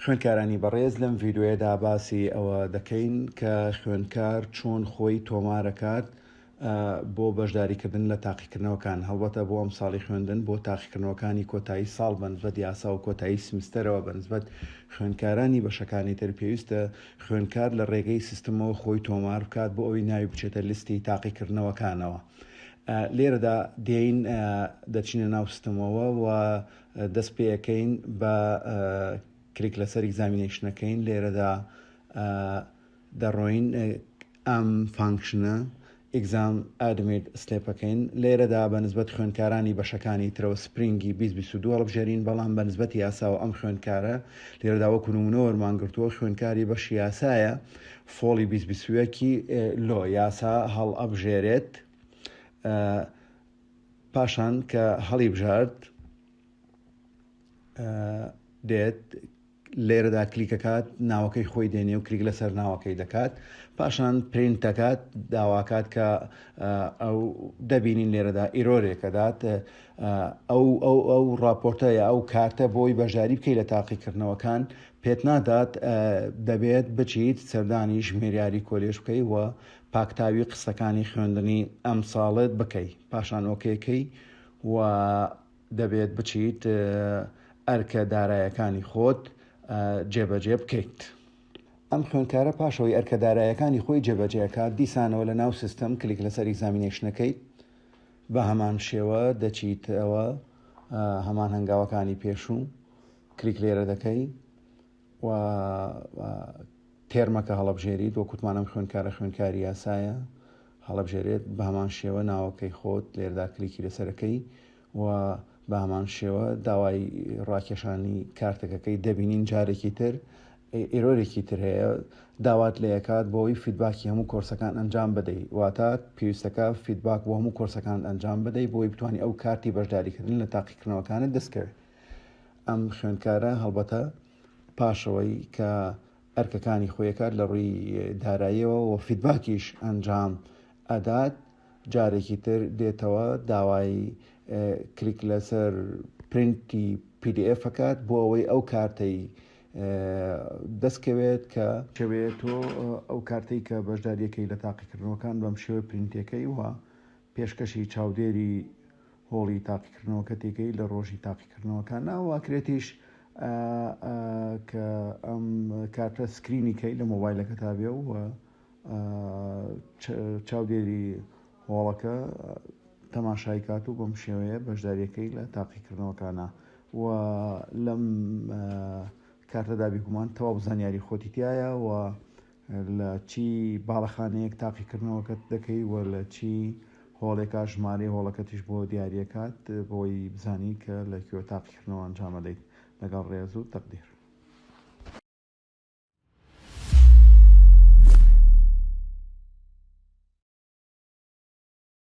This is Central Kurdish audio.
خوێنکارانی بەڕێز لەم ڤیددیوەیەدا باسی ئەوە دەکەین کە خوێنکار چۆن خۆی تۆمارەکات بۆ بەشداریکردن لە تاقیکردنەوەکان هەڵبەتە بۆ ئەم ساڵی خوێندن بۆ تاقیکردنەوەکانی کۆتایی ساڵ بەنسبەت یاسا و کۆتایی سمستەرەوە بەنسبەت خوێنکارانی بەشەکانی تر پێویستە خوێنکار لە ڕێگەی سیستمەوە خۆی تۆمار بکات بۆ ئەوی ناوی بچێتە لیستی تاقیکردنەوەکانەوە. لێرەدا دێین دەچینە ناو سیستمەوە و دەست پێەکەین بە کلیک لەسەر ئیگزامینیشنەکەین. لێرەدا دەڕۆین ئەم فانکشنە ئیگزام ئادمێت سلێپەکەین. لێرەدا بە نسبەت خوێنکارانی بەشەکانی ترەوە سپرینگی 2022 هەڵبژێرین، بەڵام بە نسبەت یاساوە ئەم خوێنکارە لێرەدا وەکو نمونە وەرمانگرتووە خوێنکاری بەشی یاسایە فۆڵی 2021 لۆ یاسا هەڵ ئەبژێرێت. پاشان کە هەڵی بژارد دێت لێرەدا کلیکەکات ناوەکەی خۆی دێنێ و کلیک لەسەر ناوەکەی دەکات. پاشان پرینتەکات داواکات کە ئەو دەبینین لێرەدا ئیرۆرێکە دات ئەو راپۆرتەیە ئەو کارتە بۆی بەژاری بکەی لە تاقیکردنەوەکان پێت نادات، دەبێت بچیت سەردانی ژمێریاری کۆلێژ بکەی و پاکتاوی قسەکانی خوێندنی ئەم ساڵت بکەی. پاشان ئۆکێکەی و دەبێت بچیت ئەرکە دارایەکانی خۆت جێبەجێ بکەیت. ئەم خوێنکارە پاشەوەی ئەرکە دارایەکانی خۆی جێبەجێکات دیسانەوە لە ناو سیستەم کلیک لەسەر ئیگزامینیشنەکەی بە هەمان شێوە دەچیتەوە هەمان هەنگاوەکانی پێشوو کلیک لێرە دەکەی و تێرمەکە هەڵەبژێریت وە کوتمانم خوێنکارە خوێنکاری یاسایە هەڵەبژێرێت بە هەمان شێوە ناوەکەی خۆت لێردا کلیکی لەسەرەکەی و بە هەمان شێوە داوای ڕاکێشانی کارتەکەەکەی دەبینین. جارێکی تر ئێرۆرێکی تر هەیە داوات لە یەکات بۆەوەی فیدباکی هەموو کۆرسەکان ئەنجام بدەیت، واتە پێویستەکە فیدباک بۆ هەموو کۆرسەکان ئەنجام بدەیت بۆی بتوانانی ئەو کارتی بەشداریکردن لە تاقیکردنەوەکانت دەستکەوێت. ئەم خوێنکارە هەڵبەتە پاشەوەی کە ئەرکەکانی خۆیەکات لە ڕووی داراییەوە و فیدباکیش ئەنجام ئەدات جارێکی تر دێتەوە داوای کلیک لەسەر پرینتی PDF ئەکات بۆ ئەوەی ئەو کارتەی دەستکەوێت کە شەوێت و ئەو کارتەی کە بەشداریەکەی لە تاقیکردنەوەکان بەم شێوە پرینتەکەی وە پێشکەشی چاودێری هۆڵی تاقیکردنەوەکە تێکەی لە ڕۆژی تاقیکردنەوەکان ناوواکرێتیش کە ئەم کارتە سکرینیکەی لە مۆبایلەکە تا بێ و چاودێری هۆڵەکە تەماشای کات و بەم شێوەیە بەشداریەکەی لە تاقیکردنەوەکانە و لەم کارتەدا بێگومان تەواو زانیاری خۆتی تایە و لە چی باڵەخانەیەک تاقیکردنەوەکەت دەکەی و لە چی هۆڵێکا ژمارەی هۆڵەکەتیش بۆ دیارەکات بۆی بزانی کە لە کوێ تاقیکردنەوە ئەنجام دەیت. لەگەڵ ڕێز و تەقدیر.